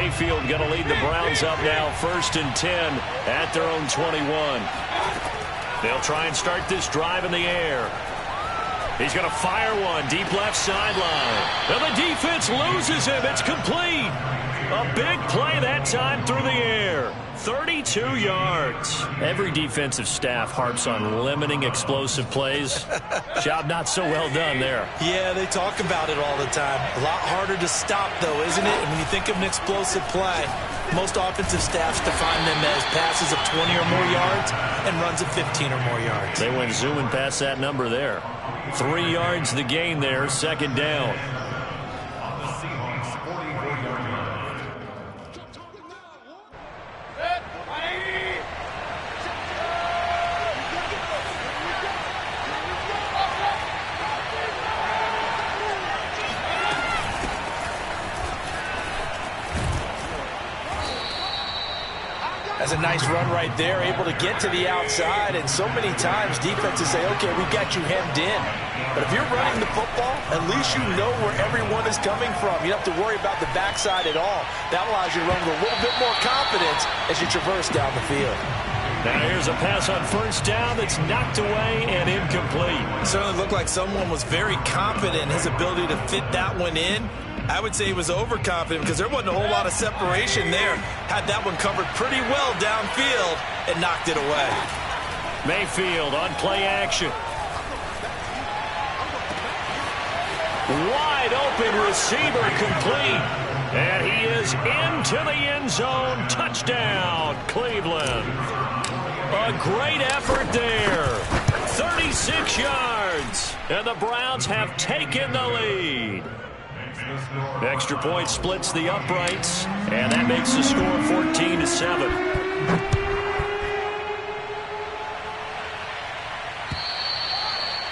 Mayfield going to lead the Browns up now, 1st and 10 at their own 21. They'll try and start this drive in the air. He's going to fire one deep left sideline. And the defense loses him. It's complete. A big play that time through the air. 32 yards. Every defensive staff harps on limiting explosive plays. Job not so well done there. Yeah, they talk about it all the time. A lot harder to stop, though, isn't it? And when you think of an explosive play, most offensive staffs define them as passes of 20 or more yards and runs of 15 or more yards. They went zooming past that number there. 3 yards the gain there, 2nd down. That's a nice run right there, able to get to the outside, and so many times defenses say, okay, we've got you hemmed in. But if you're running the football, at least you know where everyone is coming from. You don't have to worry about the backside at all. That allows you to run with a little bit more confidence as you traverse down the field. Now here's a pass on 1st down that's knocked away and incomplete. It certainly looked like someone was very confident in his ability to fit that one in. I would say he was overconfident because there wasn't a whole lot of separation there. Had that one covered pretty well downfield and knocked it away. Mayfield on play action. Wide open receiver complete. And he is into the end zone. Touchdown, Cleveland. A great effort there. 36 yards. And the Browns have taken the lead. Extra point splits the uprights, and that makes the score 14-7.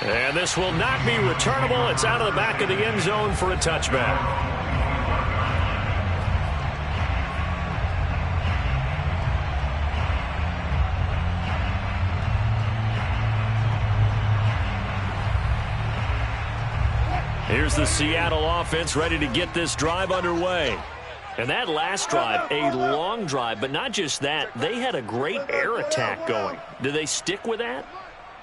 And this will not be returnable. It's out of the back of the end zone for a touchback. Here's the Seattle offense ready to get this drive underway. And that last drive, a long drive, but not just that. They had a great air attack going. Do they stick with that?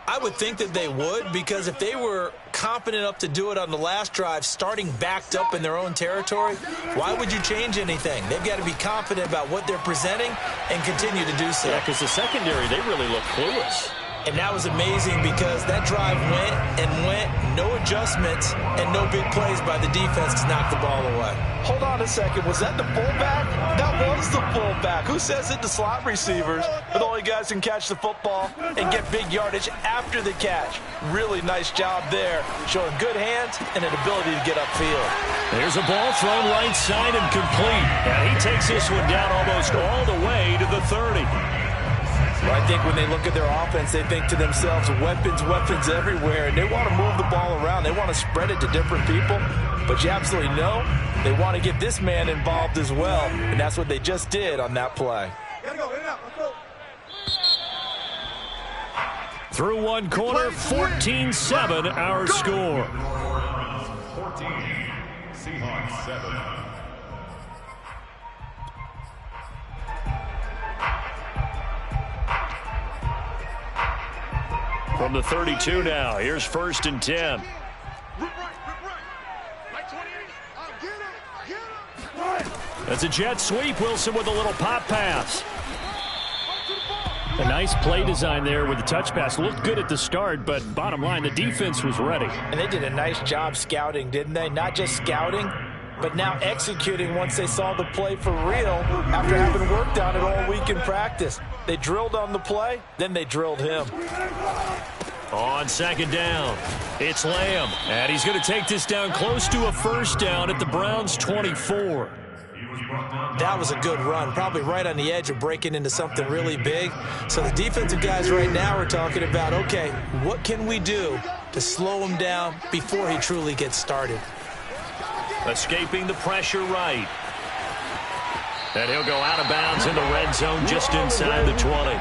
I would think that they would, because if they were confident enough to do it on the last drive, starting backed up in their own territory, why would you change anything? They've got to be confident about what they're presenting and continue to do so. Yeah, because the secondary, they really look clueless. And that was amazing because that drive went and went, no adjustments, and no big plays by the defense to knock the ball away. Hold on a second. Was that the fullback? That was the fullback. Who says it? The slot receivers are the only guys who can catch the football and get big yardage after the catch. Really nice job there, showing good hands and an ability to get upfield. There's a ball thrown right side and complete. And he takes this one down almost all the way to the 30. Well, I think when they look at their offense, they think to themselves, weapons, weapons everywhere, and they want to move the ball around. They want to spread it to different people, but you absolutely know they want to get this man involved as well, and that's what they just did on that play. Through one corner, 14-7 our score. 14, Seahawks 7. From the 32 now, here's 1st and 10. That's a jet sweep. Wilson with a little pop pass. A nice play design there with the touch pass. Looked good at the start, but bottom line, the defense was ready. And they did a nice job scouting, didn't they? Not just scouting, but now executing once they saw the play for real after having worked on it all week in practice. They drilled on the play, then they drilled him. On 2nd down, it's Lamb, and he's going to take this down close to a 1st down at the Browns' 24. That was a good run, probably right on the edge of breaking into something really big. So the defensive guys right now are talking about, okay, what can we do to slow him down before he truly gets started? Escaping the pressure right. And he'll go out of bounds in the red zone just inside the 20.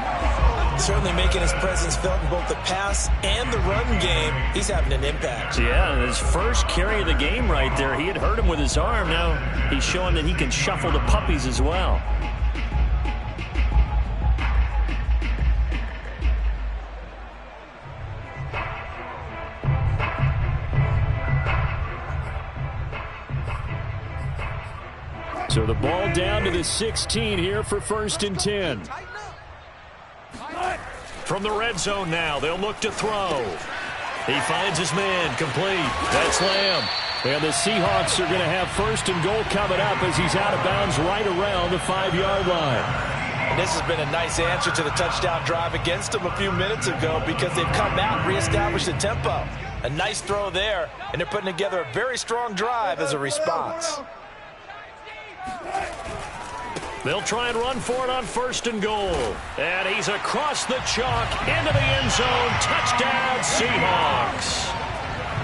Certainly making his presence felt in both the pass and the run game. He's having an impact. Yeah, his first carry of the game right there. He had hurt him with his arm. Now he's showing that he can shuffle the puppies as well. So the ball down to the 16 here for 1st and 10. From the red zone now, they'll look to throw. He finds his man, complete. That's Lamb. And the Seahawks are going to have 1st and goal coming up as he's out of bounds right around the 5-yard line. And this has been a nice answer to the touchdown drive against them a few minutes ago because they've come out and reestablished the tempo. A nice throw there, and they're putting together a very strong drive as a response. They'll try and run for it on 1st and goal. And he's across the chalk into the end zone. Touchdown, Seahawks.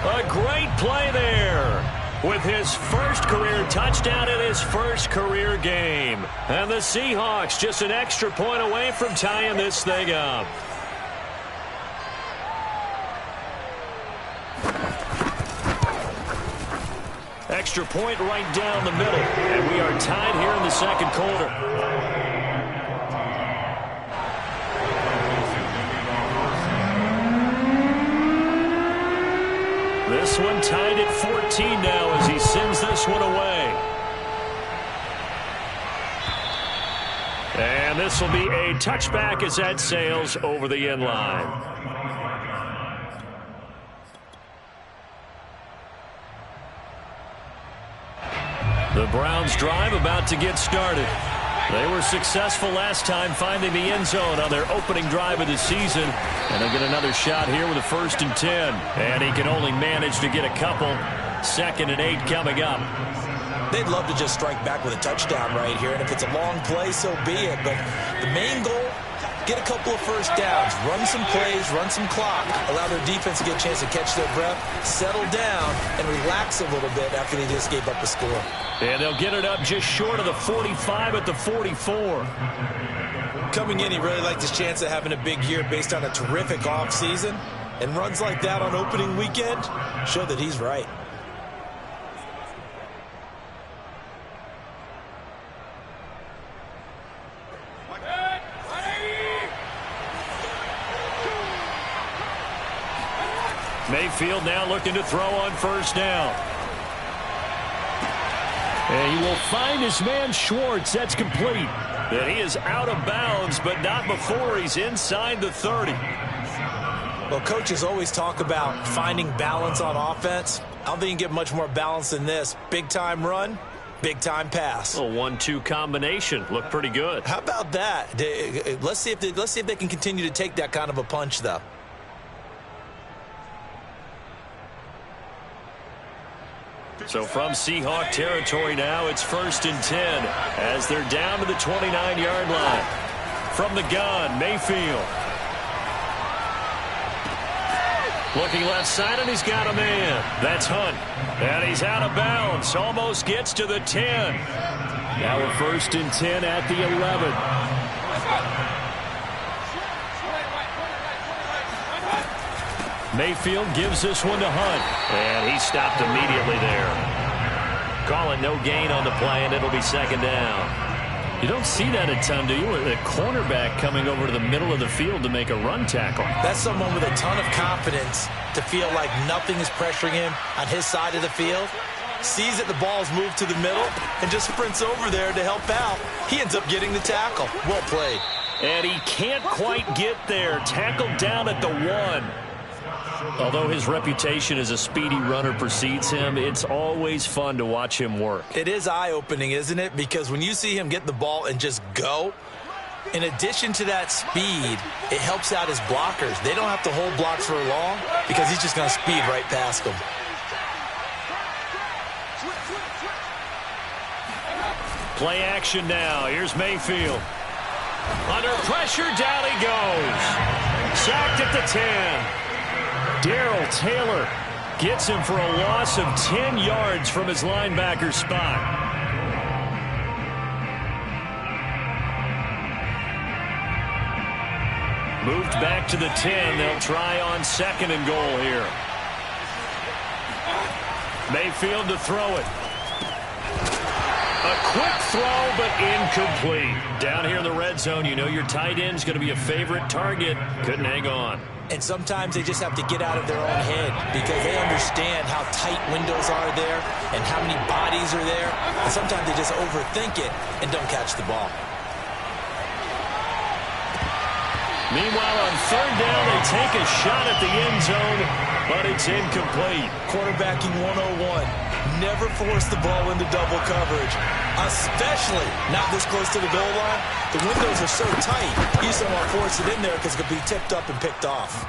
A great play there with his first career touchdown in his first career game. And the Seahawks just an extra point away from tying this thing up. Extra point right down the middle. And we are tied here in the second quarter. This one tied at 14 now as he sends this one away. And this will be a touchback as that sails over the end line. The Browns drive about to get started. They were successful last time finding the end zone on their opening drive of the season. And they'll get another shot here with a 1st and 10. And he can only manage to get a couple. 2nd and 8 coming up. They'd love to just strike back with a touchdown right here. And if it's a long play, so be it. But the main goal, get a couple of first downs, run some plays, run some clock, allow their defense to get a chance to catch their breath, settle down, and relax a little bit after they just gave up the score. And they'll get it up just short of the 45 at the 44. Coming in, he really liked his chance of having a big year based on a terrific offseason. And runs like that on opening weekend show that he's right. Mayfield now looking to throw on 1st down. And he will find his man Schwartz. That's complete. And he is out of bounds, but not before he's inside the 30. Well, coaches always talk about finding balance on offense. I don't think you can get much more balance than this. Big-time run, big-time pass. A 1-2 combination. Looked pretty good. How about that? Let's see if they can continue to take that kind of a punch, though. So from Seahawk territory now, it's 1st and 10 as they're down to the 29-yard line. From the gun, Mayfield. Looking left side, and he's got a man. That's Hunt. And he's out of bounds. Almost gets to the 10. Now we're 1st and 10 at the 11. Mayfield gives this one to Hunt. And he stopped immediately there. Calling no gain on the play, and it'll be 2nd down. You don't see that a ton, do you? A cornerback coming over to the middle of the field to make a run tackle. That's someone with a ton of confidence to feel like nothing is pressuring him on his side of the field. Sees that the ball's moved to the middle and just sprints over there to help out. He ends up getting the tackle. Well played. And he can't quite get there. Tackled down at the 1. Although his reputation as a speedy runner precedes him, it's always fun to watch him work. It is eye-opening, isn't it? Because when you see him get the ball and just go, in addition to that speed, it helps out his blockers. They don't have to hold blocks for long because he's just going to speed right past them. Play action now. Here's Mayfield. Under pressure, down he goes. Sacked at the 10. Darrell Taylor gets him for a loss of 10 yards from his linebacker spot. Moved back to the 10. They'll try on 2nd and goal here. Mayfield to throw it. A quick throw, but incomplete. Down here in the red zone, you know your tight end's going to be a favorite target. Couldn't hang on. And sometimes they just have to get out of their own head because they understand how tight windows are there and how many bodies are there. And sometimes they just overthink it and don't catch the ball. Meanwhile, on 3rd down, they take a shot at the end zone, but it's incomplete. Quarterbacking 101. Never force the ball into double coverage, especially not this close to the goal line. The windows are so tight, you just don't want to force it in there because it could be tipped up and picked off.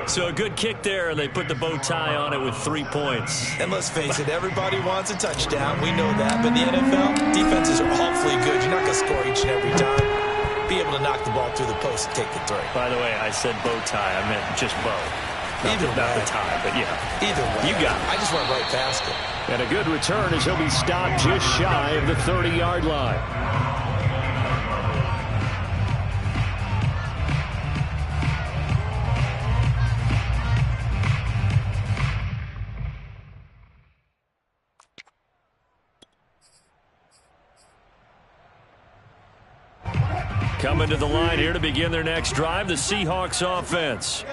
So a good kick there, and they put the bow tie on it with 3 points. And let's face it, everybody wants a touchdown. We know that. But in the NFL, defenses are awfully good. You're not going to score each and every time. Be able to knock the ball through the post and take the three. By the way, I said bow tie. I meant just bow. Not the tie, but yeah. Either way. You got it. I just went right past it. And a good return as he'll be stopped just shy of the 30-yard line. Coming to the line here to begin their next drive, the Seahawks offense.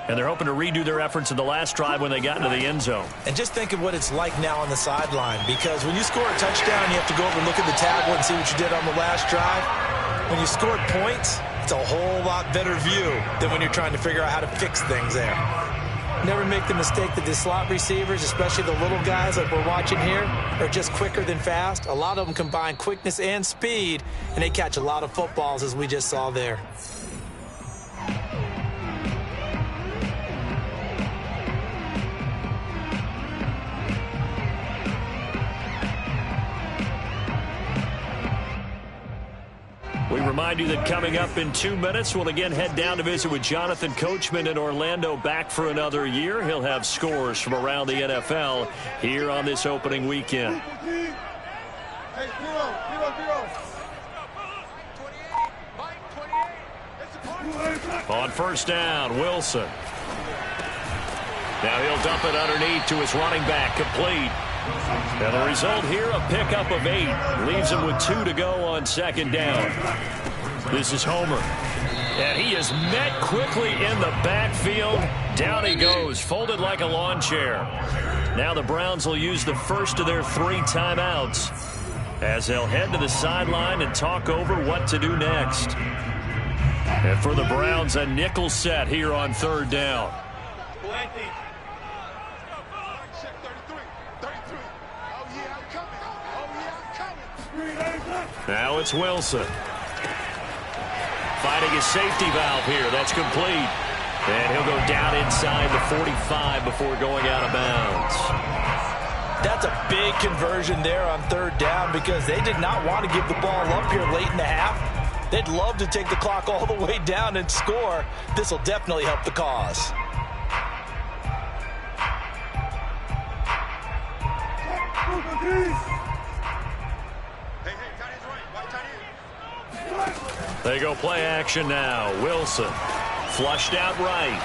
And they're hoping to redo their efforts in the last drive when they got into the end zone. And just think of what it's like now on the sideline, because when you score a touchdown, you have to go over and look at the tablet and see what you did on the last drive. When you scored points, it's a whole lot better view than when you're trying to figure out how to fix things there. Never make the mistake that the slot receivers, especially the little guys like we're watching here, are just quicker than fast. A lot of them combine quickness and speed, and they catch a lot of footballs, as we just saw there. We remind you that coming up in 2 minutes, we'll again head down to visit with Jonathan Coachman in Orlando, back for another year. He'll have scores from around the NFL here on this opening weekend. On 1st down, Wilson. Now he'll dump it underneath to his running back, complete. And the result here, a pickup of 8. Leaves him with 2 to go on 2nd down. This is Homer. And he is met quickly in the backfield. Down he goes, folded like a lawn chair. Now the Browns will use the first of their 3 timeouts as they'll head to the sideline and talk over what to do next. And for the Browns, a nickel set here on 3rd down. Now it's Wilson. Finding his safety valve here. That's complete. And he'll go down inside the 45 before going out of bounds. That's a big conversion there on 3rd down because they did not want to give the ball up here late in the half. They'd love to take the clock all the way down and score. This will definitely help the cause. They go play action now. Wilson flushed out right.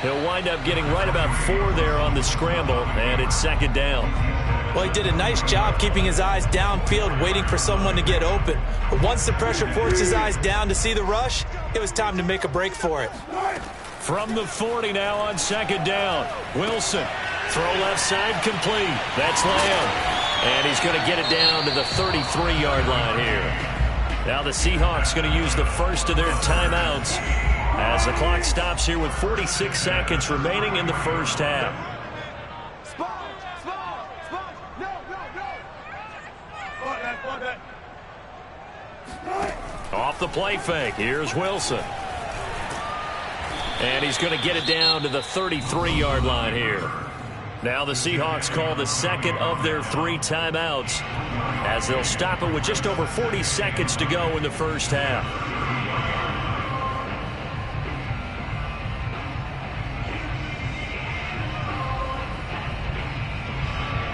He'll wind up getting right about 4 there on the scramble, and it's 2nd down. Well, he did a nice job keeping his eyes downfield, waiting for someone to get open. But once the pressure forced his eyes down to see the rush, it was time to make a break for it. From the 40 now on 2nd down. Wilson, throw left side, complete. That's Lamb. And he's going to get it down to the 33-yard line here. Now the Seahawks going to use the first of their timeouts as the clock stops here with 46 seconds remaining in the first half. Off the play fake, here's Wilson. And he's going to get it down to the 33-yard line here. Now the Seahawks call the second of their 3 timeouts as they'll stop it with just over 40 seconds to go in the first half.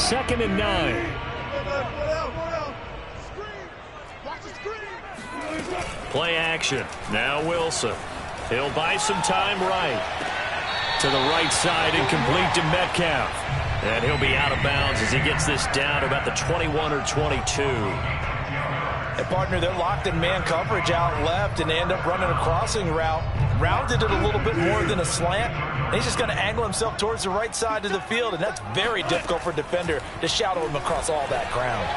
Second and 9. Play action. Now Wilson. He'll buy some time right. To the right side and complete to Metcalf. And he'll be out of bounds as he gets this down to about the 21 or 22. And partner, they're locked in man coverage out left, and they end up running a crossing route. Rounded it a little bit more than a slant. And he's just going to angle himself towards the right side of the field, and that's very difficult for a defender to shadow him across all that ground.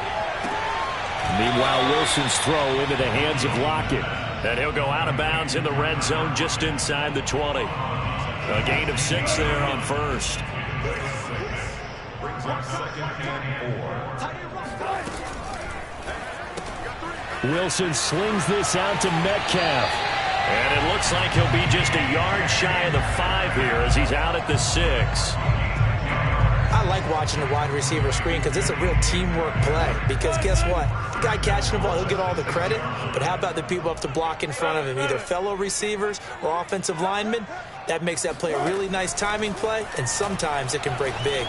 Meanwhile, Wilson's throw into the hands of Lockett. And he'll go out of bounds in the red zone just inside the 20. A gain of 6 there on first. Brings up 2nd and 4. Wilson slings this out to Metcalf. And it looks like he'll be just a yard shy of the 5 here as he's out at the 6. I like watching the wide receiver screen because it's a real teamwork play. Because guess what? The guy catching the ball, he'll get all the credit. But how about the people up to block in front of him, either fellow receivers or offensive linemen? That makes that play a really nice timing play, and sometimes it can break big.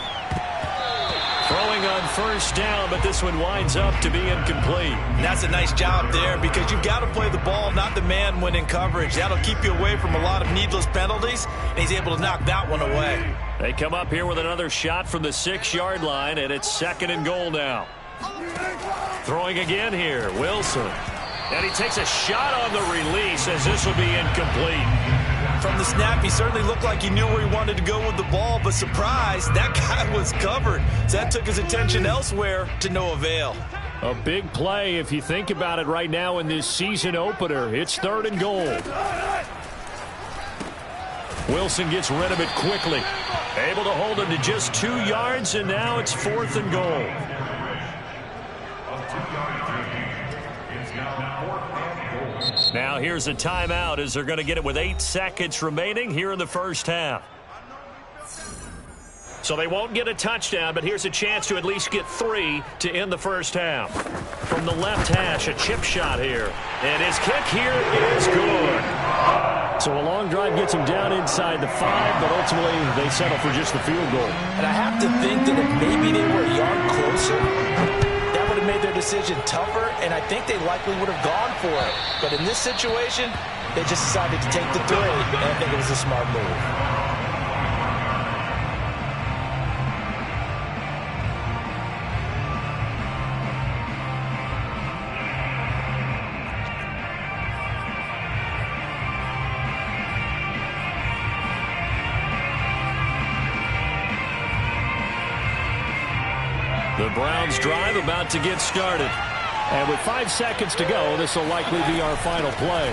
Throwing on first down, but this one winds up to be incomplete. And that's a nice job there because you've got to play the ball, not the man when in coverage. That'll keep you away from a lot of needless penalties, and he's able to knock that one away. They come up here with another shot from the 6-yard line, and it's 2nd and goal now. Throwing again here, Wilson. And he takes a shot on the release as this will be incomplete. From the snap, he certainly looked like he knew where he wanted to go with the ball, but surprise, that guy was covered. So that took his attention elsewhere to no avail. A big play if you think about it right now in this season opener. It's 3rd and goal. Wilson gets rid of it quickly. Able to hold him to just 2 yards, and now it's 4th and goal. Now here's a timeout as they're going to get it with 8 seconds remaining here in the first half. So they won't get a touchdown, but here's a chance to at least get 3 to end the first half. From the left hash, a chip shot here. And his kick here is good. So a long drive gets him down inside the 5, but ultimately they settle for just the field goal. And I have to think that if maybe they were a yard closer, that would have made their decision tougher, and I think they likely would have gone for it. But in this situation, they just decided to take the 3, and I think it was a smart move. The Browns drive about to get started. And with 5 seconds to go, this will likely be our final play.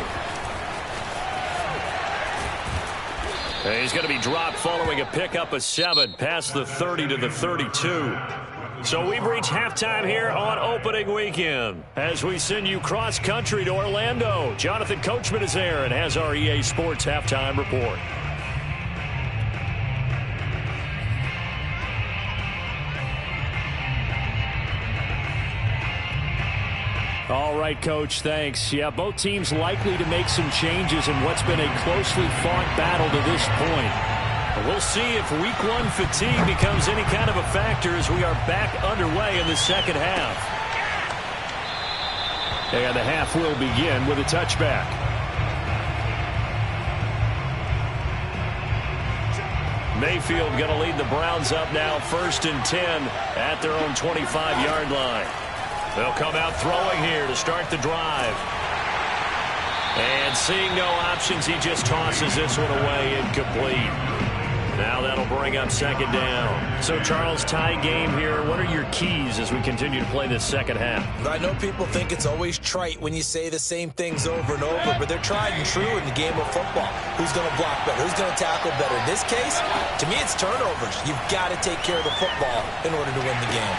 And he's going to be dropped following a pickup of 7 past the 30 to the 32. So we've reached halftime here on opening weekend. As we send you cross-country to Orlando, Jonathan Coachman is there and has our EA Sports halftime report. All right, Coach, thanks. Yeah, both teams likely to make some changes in what's been a closely fought battle to this point. But we'll see if Week 1 fatigue becomes any kind of a factor as we are back underway in the second half. And the half will begin with a touchback. Mayfield going to lead the Browns up now, 1st and 10 at their own 25-yard line. They'll come out throwing here to start the drive. And seeing no options, he just tosses this one away, incomplete. Now that'll bring up 2nd down. So, Charles, tie game here. What are your keys as we continue to play this second half? I know people think it's always trite when you say the same things over and over, but they're tried and true in the game of football. Who's going to block better? Who's going to tackle better? In this case, to me, it's turnovers. You've got to take care of the football in order to win the game.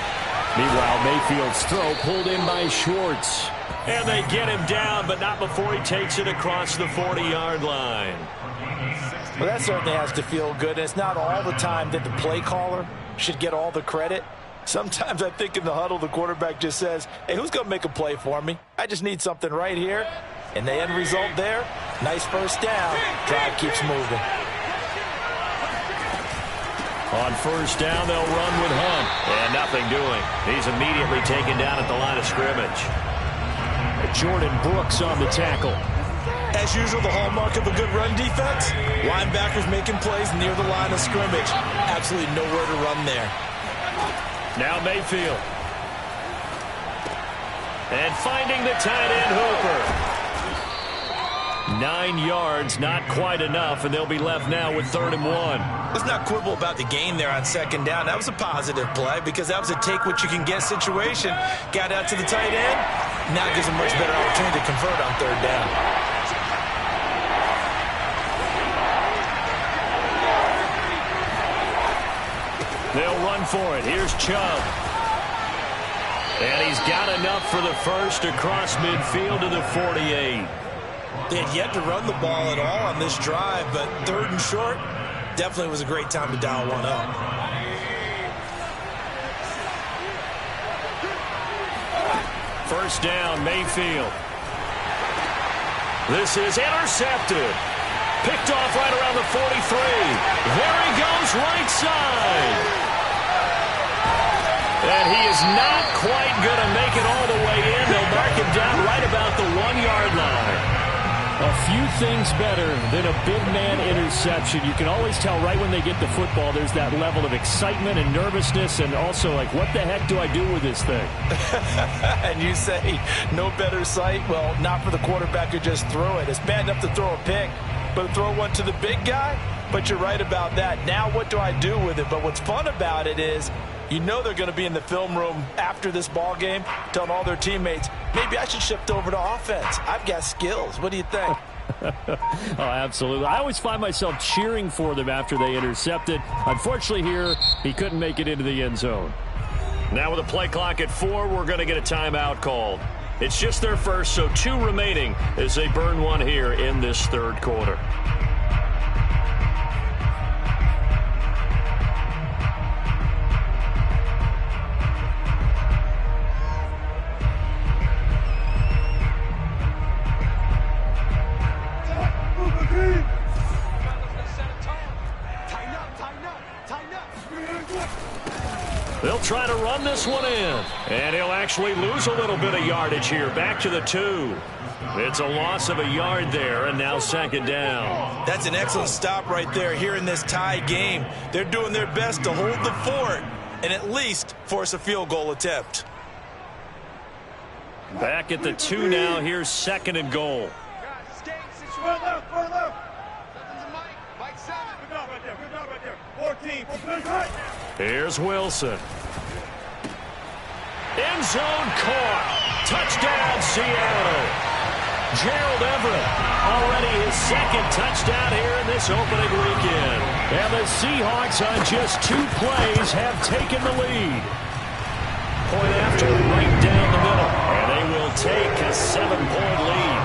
Meanwhile, Mayfield's throw pulled in by Schwartz. And they get him down, but not before he takes it across the 40-yard line. Well, that certainly has to feel good. And it's not all the time that the play caller should get all the credit. Sometimes I think in the huddle, the quarterback just says, hey, who's going to make a play for me? I just need something right here. And the end result there, nice first down. Drive keeps moving. On first down, they'll run with Hunt. And nothing doing. He's immediately taken down at the line of scrimmage. Jordan Brooks on the tackle. As usual, the hallmark of a good run defense, linebackers making plays near the line of scrimmage. Absolutely nowhere to run there. Now Mayfield. And finding the tight end Hooper. 9 yards, not quite enough, and they'll be left now with 3rd and 1. Let's not quibble about the gain there on 2nd down. That was a positive play because that was a take-what-you-can-get situation. Got out to the tight end. Now gives a much better opportunity to convert on 3rd down. They'll run for it. Here's Chubb. And he's got enough for the first across midfield to the 48. They had yet to run the ball at all on this drive, but 3rd and short definitely was a great time to dial one up. First down, Mayfield. This is intercepted. Picked off right around the 43. There he goes, right side. And he is not quite going to make it all the way in. They'll mark him down right about the 1-yard line. A few things better than a big man interception. You can always tell right when they get the football, there's that level of excitement and nervousness, and also like, what the heck do I do with this thing? And you say, no better sight? Well, not for the quarterback who just threw it. It's bad enough to throw a pick, but to throw one to the big guy? But you're right about that. Now what do I do with it? But what's fun about it is, you know they're going to be in the film room after this ball game telling all their teammates, maybe I should shift over to offense. I've got skills. What do you think? Oh, absolutely. I always find myself cheering for them after they intercept it. Unfortunately here, he couldn't make it into the end zone. Now with a play clock at 4, we're going to get a timeout called. It's just their first, so 2 remaining as they burn one here in this 3rd quarter. They'll try to run this one in. And he'll actually lose a little bit of yardage here. Back to the 2. It's a loss of a yard there, and now 2nd down. That's an excellent stop right there here in this tie game. They're doing their best to hold the fort and at least force a field goal attempt. Back at the 2 now. Here's 2nd and goal. Here's Wilson. End zone caught. Touchdown, Seattle. Gerald Everett, already his 2nd touchdown here in this opening weekend. And the Seahawks on just 2 plays have taken the lead. Point after, right down the middle. And they will take a 7-point lead.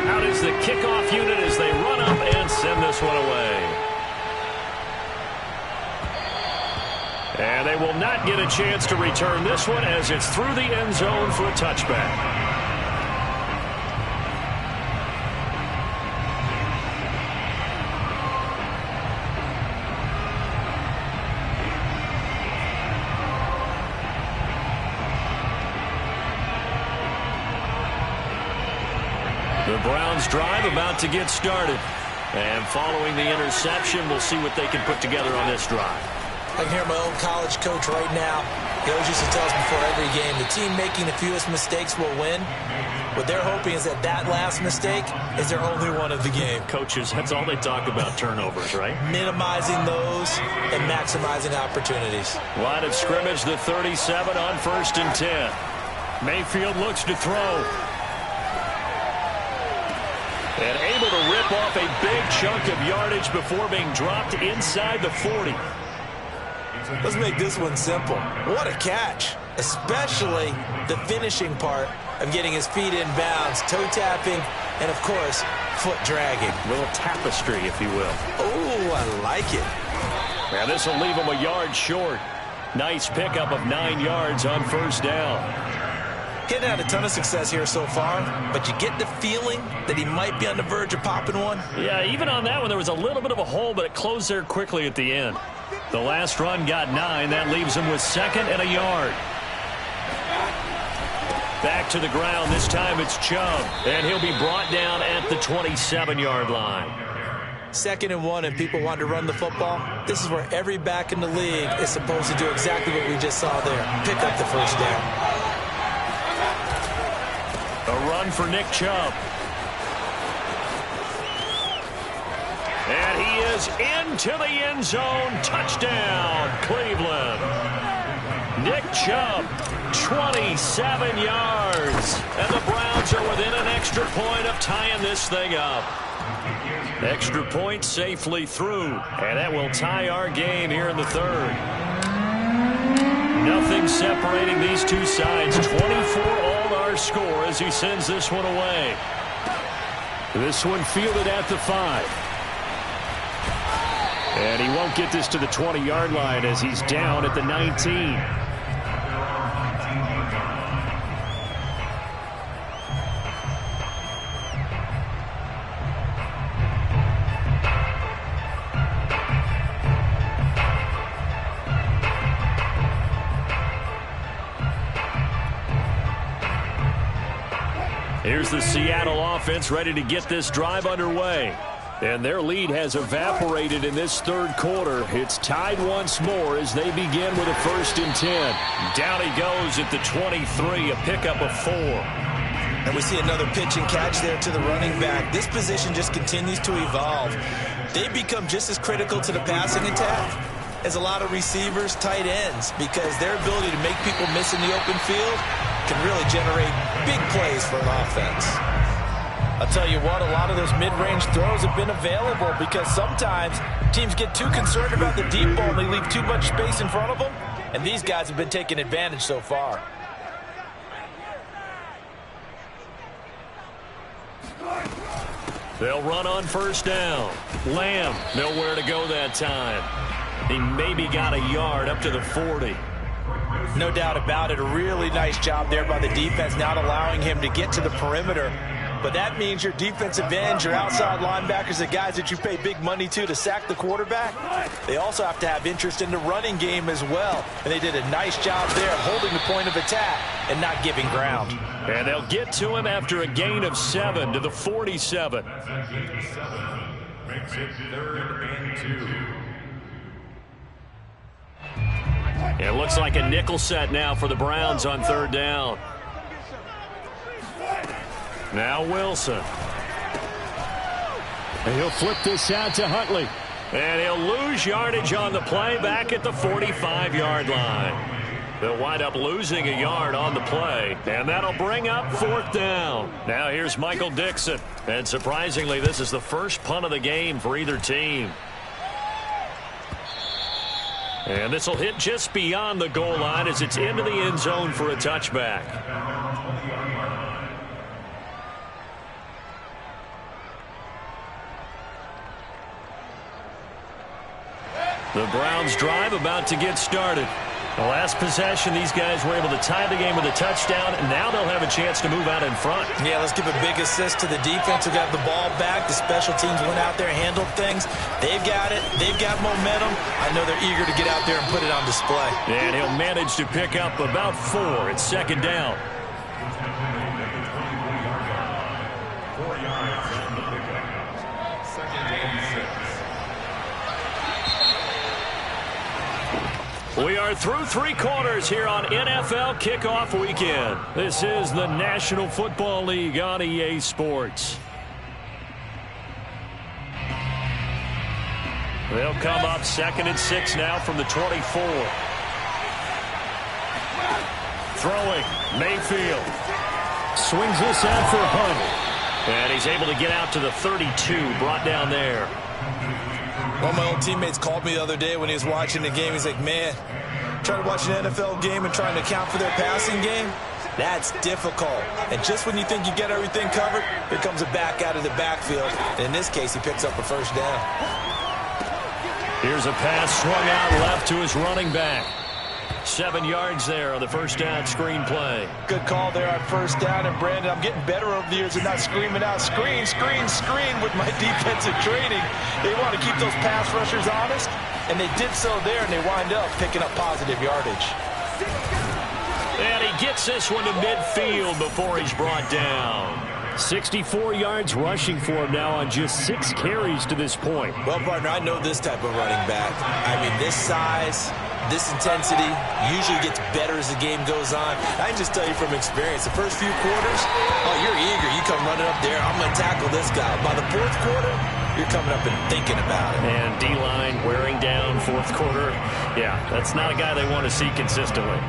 Out is the kickoff unit as they run up and send this one away. And they will not get a chance to return this one as it's through the end zone for a touchback. The Browns drive about to get started. And following the interception, we'll see what they can put together on this drive. I can hear my own college coach right now. He always used to tell us before every game, the team making the fewest mistakes will win. What they're hoping is that that last mistake is their only one of the game. Coaches, that's all they talk about, turnovers, right? Minimizing those and maximizing opportunities. Line of scrimmage, the 37 on 1st and 10. Mayfield looks to throw. And able to rip off a big chunk of yardage before being dropped inside the 40. Let's make this one simple. What a catch, especially the finishing part of getting his feet in bounds, toe tapping, and of course, foot dragging. A little tapestry, if you will. Oh, I like it. Now this will leave him a yard short. Nice pickup of 9 yards on 1st down. He hadn't had a ton of success here so far, but you get the feeling that he might be on the verge of popping one. Yeah, even on that one, there was a little bit of a hole, but it closed there quickly at the end. The last run got 9. That leaves him with 2nd and a yard. Back to the ground. This time it's Chubb. And he'll be brought down at the 27-yard line. 2nd and 1 and people want to run the football. This is where every back in the league is supposed to do exactly what we just saw there. Pick up the first down. A run for Nick Chubb. And he is into the end zone. Touchdown, Cleveland. Nick Chubb, 27 yards. And the Browns are within an extra point of tying this thing up. Extra point safely through. And that will tie our game here in the 3rd. Nothing separating these two sides. 24-all our score as he sends this one away. This one fielded at the 5. And he won't get this to the 20-yard line as he's down at the 19. Here's the Seattle offense ready to get this drive underway. And their lead has evaporated in this 3rd quarter. It's tied once more as they begin with a 1st and 10. Down he goes at the 23, a pickup of 4. And we see another pitch and catch there to the running back. This position just continues to evolve. They become just as critical to the passing attack as a lot of receivers, tight ends, because their ability to make people miss in the open field can really generate big plays for an offense. I'll tell you what, a lot of those mid-range throws have been available because sometimes teams get too concerned about the deep ball and they leave too much space in front of them, and these guys have been taking advantage so far. They'll run on 1st down. Lamb, nowhere to go that time. He maybe got a yard up to the 40. No doubt about it. A really nice job there by the defense, not allowing him to get to the perimeter. But that means your defensive ends, your outside linebackers, the guys that you pay big money to sack the quarterback, they also have to have interest in the running game as well. And they did a nice job there of holding the point of attack and not giving ground. And they'll get to him after a gain of 7 to the 47. Makes it 3rd and 2. It looks like a nickel set now for the Browns on 3rd down. Now Wilson. And he'll flip this out to Huntley. And he'll lose yardage on the play back at the 45-yard line. They'll wind up losing a yard on the play, and that'll bring up 4th down. Now here's Michael Dixon. And surprisingly, this is the first punt of the game for either team. And this will hit just beyond the goal line as it's into the end zone for a touchback. The Browns drive about to get started. The last possession, these guys were able to tie the game with a touchdown, and now they'll have a chance to move out in front. Yeah, let's give a big assist to the defense who got the ball back. The special teams went out there, handled things. They've got it. They've got momentum. I know they're eager to get out there and put it on display. And he'll manage to pick up about 4. It's 2nd down. 4 yards on the pickup. 2nd and 6. We are through 3 quarters here on NFL Kickoff Weekend. This is the National Football League on EA Sports. They'll come up 2nd and 6 now from the 24. Throwing, Mayfield. Swings this out for Hunt. And he's able to get out to the 32, brought down there. One of my old teammates called me the other day when he was watching the game. He's like, man, trying to watch an NFL game and trying to account for their passing game, that's difficult. And just when you think you get everything covered, here comes a back out of the backfield. And in this case, he picks up a 1st down. Here's a pass swung out left to his running back. 7 yards there on the 1st down screen play. Good call there on 1st down. And, Brandon, I'm getting better over the years and not screaming out, screen, screen, screen with my defensive training. They want to keep those pass rushers honest, and they did so there, and they wind up picking up positive yardage. And he gets Takes this one to midfield before he's brought down. 64 yards rushing for him now on just 6 carries to this point. Well, partner, I know this type of running back. I mean, this size, this intensity usually gets better as the game goes on. I can just tell you from experience, the first few quarters, oh, you're eager. You come running up there, I'm going to tackle this guy. By the fourth quarter, you're coming up and thinking about it. And D-line wearing down fourth quarter. Yeah, that's not a guy they want to see consistently.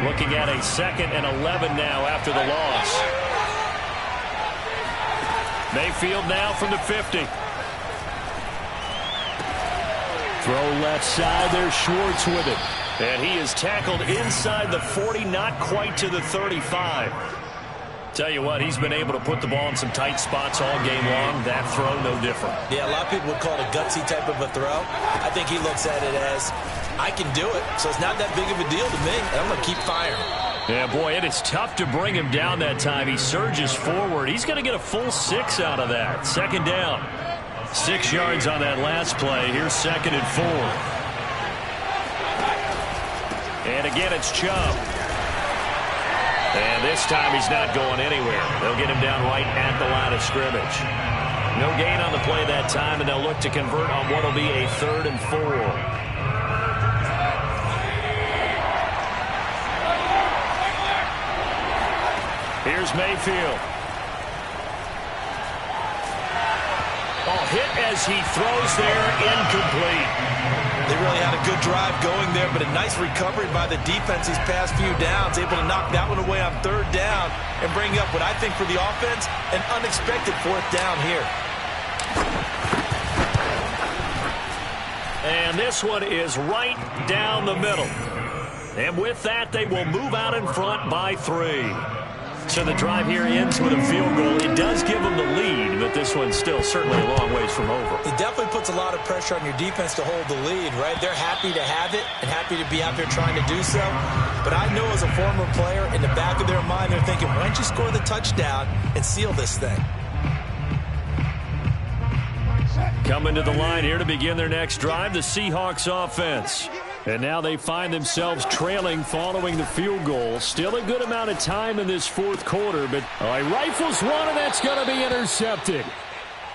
Looking at a 2nd and 11 now after the loss. Mayfield now from the 50. Throw left side. There's Schwartz with it. And he is tackled inside the 40, not quite to the 35. Tell you what, he's been able to put the ball in some tight spots all game long. That throw, no different. Yeah, a lot of people would call it a gutsy type of a throw. I think he looks at it as, I can do it, so it's not that big of a deal to me, and I'm going to keep firing. Yeah, boy, it is tough to bring him down that time. He surges forward. He's going to get a full 6 out of that. 2nd down. 6 yards on that last play. Here's 2nd and 4. And again, it's Chubb. And this time he's not going anywhere. They'll get him down right at the line of scrimmage. No gain on the play that time, and they'll look to convert on what will be a 3rd and 4. Here's Mayfield. Oh, hit as he throws there, incomplete. They really had a good drive going there, but a nice recovery by the defense these past few downs, able to knock that one away on 3rd down and bring up what I think for the offense, an unexpected 4th down here. And this one is right down the middle. And with that, they will move out in front by 3. So the drive here ends with a field goal. It does give them the lead, but this one's still certainly a long ways from over. It definitely puts a lot of pressure on your defense to hold the lead, right? They're happy to have it and happy to be out there trying to do so. But I know as a former player, in the back of their mind, they're thinking, why don't you score the touchdown and seal this thing? Coming to the line here to begin their next drive, the Seahawks offense. And now they find themselves trailing following the field goal. Still a good amount of time in this 4th quarter, but he rifles one, and that's going to be intercepted.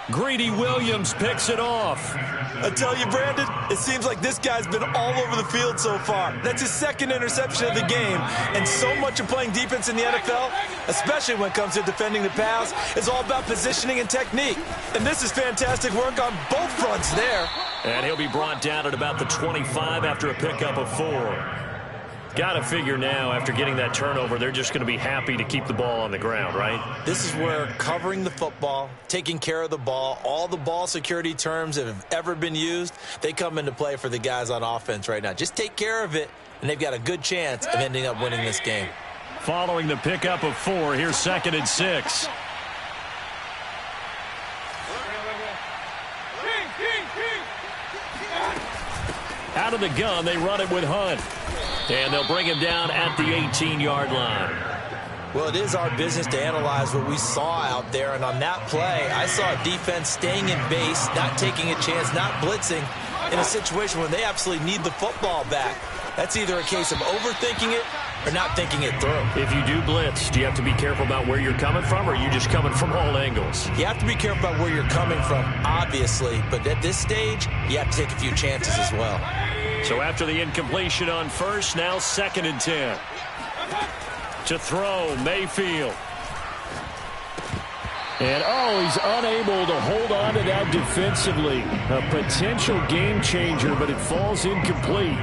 Greedy Williams picks it off. I tell you, Brandon, it seems like this guy's been all over the field so far. That's his 2nd interception of the game. And so much of playing defense in the NFL, especially when it comes to defending the pass, is all about positioning and technique. And this is fantastic work on both fronts there. And he'll be brought down at about the 25 after a pickup of 4. Got to figure now, after getting that turnover, they're just going to be happy to keep the ball on the ground, right? This is where covering the football, taking care of the ball, all the ball security terms that have ever been used, they come into play for the guys on offense right now. Just take care of it, and they've got a good chance of ending up winning this game. Following the pickup of 4, here's 2nd and 6. Out of the gun, they run it with Hunt. And they'll bring him down at the 18-yard line. Well, it is our business to analyze what we saw out there. And on that play, I saw a defense staying in base, not taking a chance, not blitzing in a situation where they absolutely need the football back. That's either a case of overthinking it or not thinking it through. If you do blitz, do you have to be careful about where you're coming from, or are you just coming from all angles? You have to be careful about where you're coming from, obviously. But at this stage, you have to take a few chances as well. So after the incompletion on 1st, now 2nd and 10. To throw, Mayfield. And, he's unable to hold on to that defensively. A potential game changer, but it falls incomplete.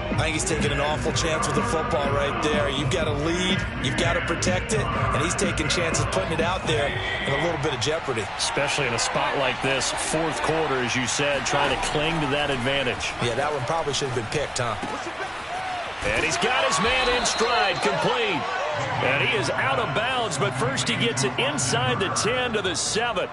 I think he's taking an awful chance with the football right there. You've got to lead, you've got to protect it, and he's taking chances putting it out there in a little bit of jeopardy. Especially in a spot like this, 4th quarter, as you said, trying to cling to that advantage. Yeah, that one probably should have been picked, huh? And he's got his man in stride, complete. And he is out of bounds, but first he gets it inside the 10 to the 7.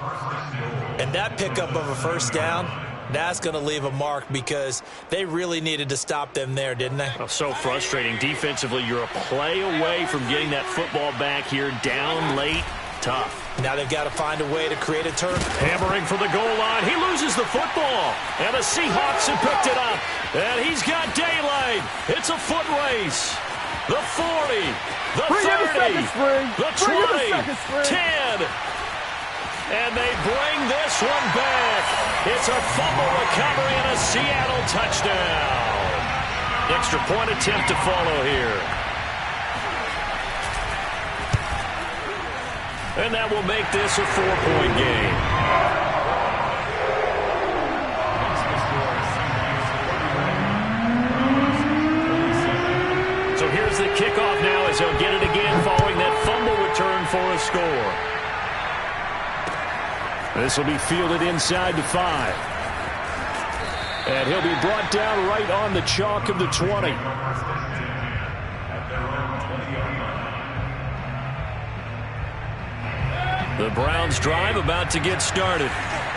And that pickup of a 1st down, that's going to leave a mark because they really needed to stop them there, didn't they? Oh, so frustrating. Defensively, you're a play away from getting that football back here, down late. Tough. Now they've got to find a way to create a turn. Hammering for the goal line. He loses the football. And the Seahawks have picked it up. And he's got daylight. It's a foot race. the 40, the 30, the 20, 10. And they bring this one back. It's a fumble recovery and a Seattle touchdown. Extra point attempt to follow here. And that will make this a 4-point game. So here's the kickoff now as he'll get it again following that fumble return for a score. This will be fielded inside the 5. And he'll be brought down right on the chalk of the 20. The Browns drive about to get started.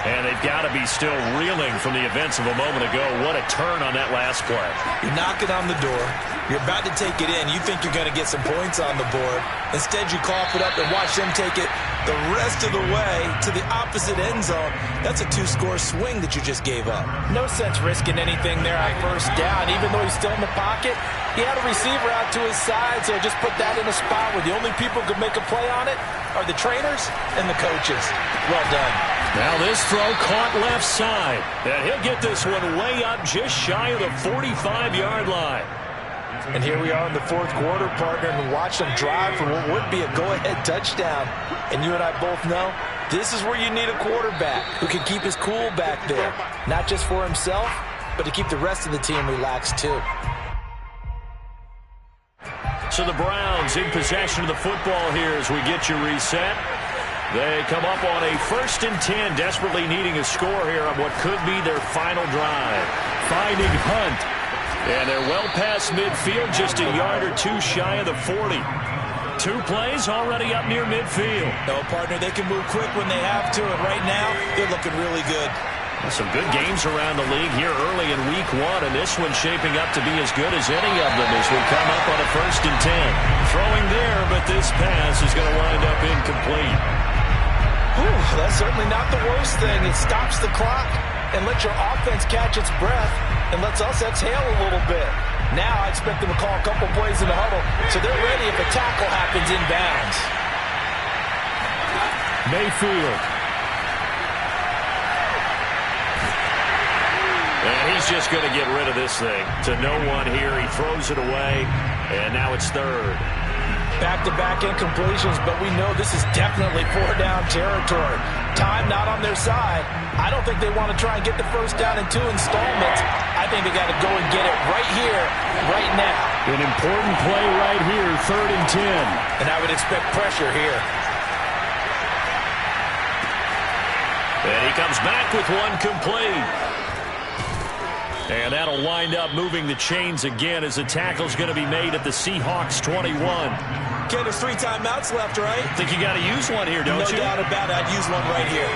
And they've got to be still reeling from the events of a moment ago. What a turn on that last play. You're knocking on the door. You're about to take it in. You think you're going to get some points on the board. Instead, you cough it up and watch them take it the rest of the way to the opposite end zone. That's a 2-score swing that you just gave up. No sense risking anything there on first down. Even though he's still in the pocket, he had a receiver out to his side, so just put that in a spot where the only people who could make a play on it are the trainers and the coaches. Well done. Now this throw caught left side. And he'll get this one way up just shy of the 45-yard line. And here we are in the fourth quarter, partner, and watch them drive for what would be a go-ahead touchdown. And you and I both know this is where you need a quarterback who can keep his cool back there. Not just for himself, but to keep the rest of the team relaxed too. So the Browns in possession of the football here as we get you reset. They come up on a 1st and 10, desperately needing a score here on what could be their final drive. Finding Hunt. And they're well past midfield, just a yard or two shy of the 40. 2 plays already up near midfield. No, partner, they can move quick when they have to, and right now, they're looking really good. Some good games around the league here early in week 1, and this one's shaping up to be as good as any of them as we come up on a 1st and 10. Throwing there, but this pass is going to wind up incomplete. Whew, that's certainly not the worst thing. It stops the clock and lets your offense catch its breath and lets us exhale a little bit. Now I expect them to call a couple plays in the huddle so they're ready if a tackle happens inbounds. Mayfield. And he's just going to get rid of this thing to no one here. He throws it away, and now it's 3rd. Back-to-back incompletions, but we know this is definitely 4-down territory. Time not on their side. I don't think they want to try and get the first down in 2 installments. I think they got to go and get it right here, right now. An important play right here, 3rd and 10. And I would expect pressure here. And he comes back with one complete. And that'll wind up moving the chains again as the tackle's going to be made at the Seahawks 21. Okay, there's 3 timeouts left, right? I think you got to use one here, don't you? No doubt about it. I'd use one right here.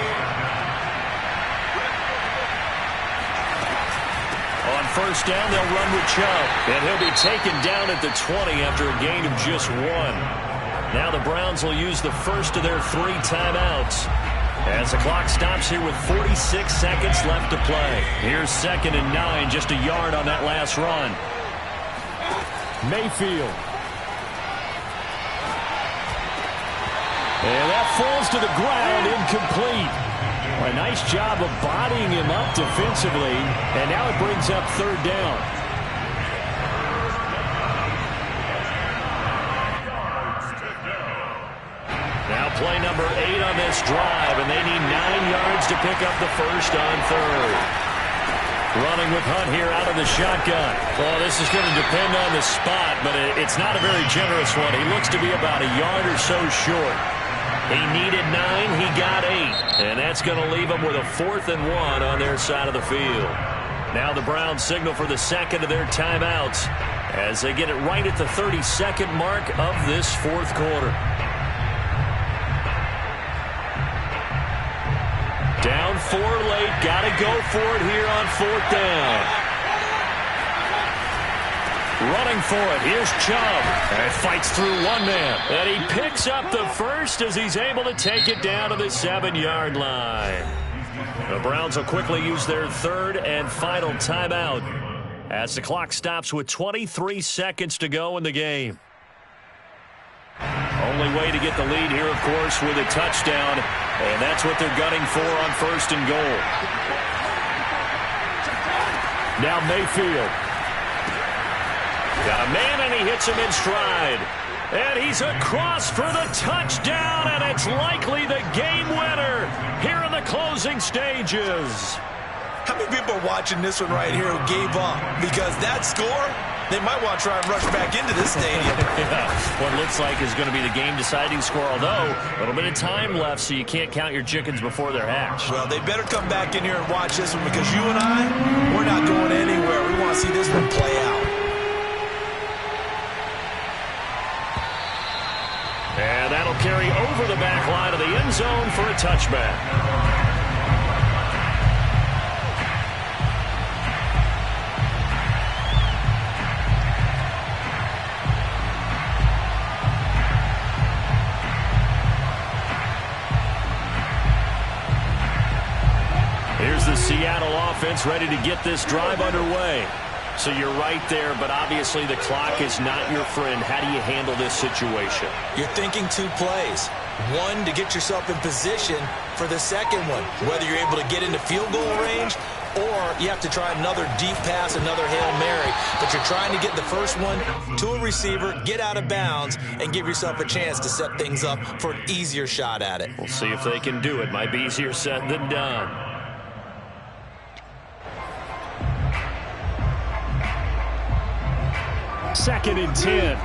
On 1st down, they'll run with Chubb. And he'll be taken down at the 20 after a gain of just 1. Now the Browns will use the first of their 3 timeouts as the clock stops here with 46 seconds left to play. Here's 2nd and 9, just a yard on that last run. Mayfield. And that falls to the ground, incomplete. A nice job of bodying him up defensively, and now it brings up 3rd down. Now play number 8 on this drive, and they need 9 yards to pick up the first on 3rd. Running with Hunt here out of the shotgun. Well, this is going to depend on the spot, but it's not a very generous one. He looks to be about a yard or so short. He needed 9, he got 8. And that's going to leave him with a 4th and 1 on their side of the field. Now the Browns signal for the 2nd of their timeouts as they get it right at the 32nd mark of this 4th quarter. Down 4 late, got to go for it here on 4th down. Running for it, here's Chubb. And fights through one man. And he picks up the first as he's able to take it down to the 7-yard line. The Browns will quickly use their 3rd and final timeout as the clock stops with 23 seconds to go in the game. Only way to get the lead here, of course, with a touchdown, and that's what they're gunning for on 1st and goal. Now Mayfield. Got a man, and he hits him in stride. And he's across for the touchdown, and it's likely the game winner here in the closing stages. How many people are watching this one right here who gave up? Because that score, they might want to try and rush back into this stadium. Yeah, what looks like is going to be the game-deciding score, although a little bit of time left, so you can't count your chickens before they're hatched. Well, they better come back in here and watch this one, because you and I, we're not going anywhere. We want to see this one play out. And that'll carry over the back line of the end zone for a touchback. Here's the Seattle offense ready to get this drive underway. So you're right there, but obviously the clock is not your friend. How do you handle this situation? You're thinking 2 plays. One, to get yourself in position for the second one, whether you're able to get into field goal range or you have to try another deep pass, another Hail Mary. But you're trying to get the first one to a receiver, get out of bounds, and give yourself a chance to set things up for an easier shot at it. We'll see if they can do it. Might be easier said than done. Second and 10.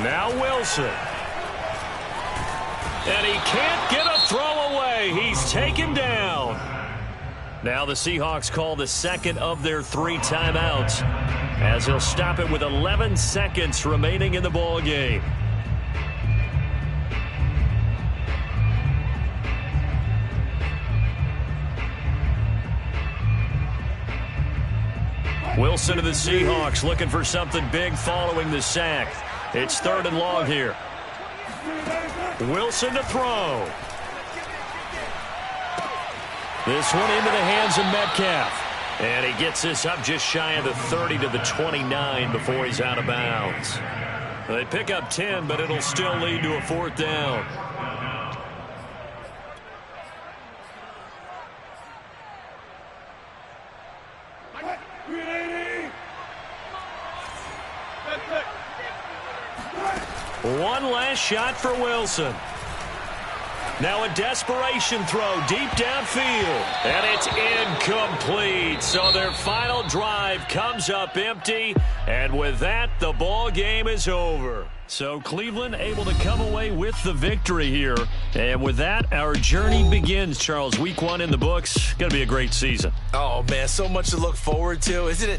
Now Wilson. And he can't get a throw away. He's taken down. Now the Seahawks call the second of their 3 timeouts, as he'll stop it with 11 seconds remaining in the ball game. Wilson to the Seahawks looking for something big following the sack. It's 3rd and long here. Wilson to throw. This one into the hands of Metcalf. And he gets this up just shy of the 30 to the 29 before he's out of bounds. They pick up 10, but it'll still lead to a 4th down. One last shot for Wilson. Now a desperation throw deep downfield. And it's incomplete. So their final drive comes up empty. And with that, the ball game is over. So Cleveland able to come away with the victory here. And with that, our journey begins, Charles. Week 1 in the books. Going to be a great season. Oh, man, so much to look forward to. Isn't it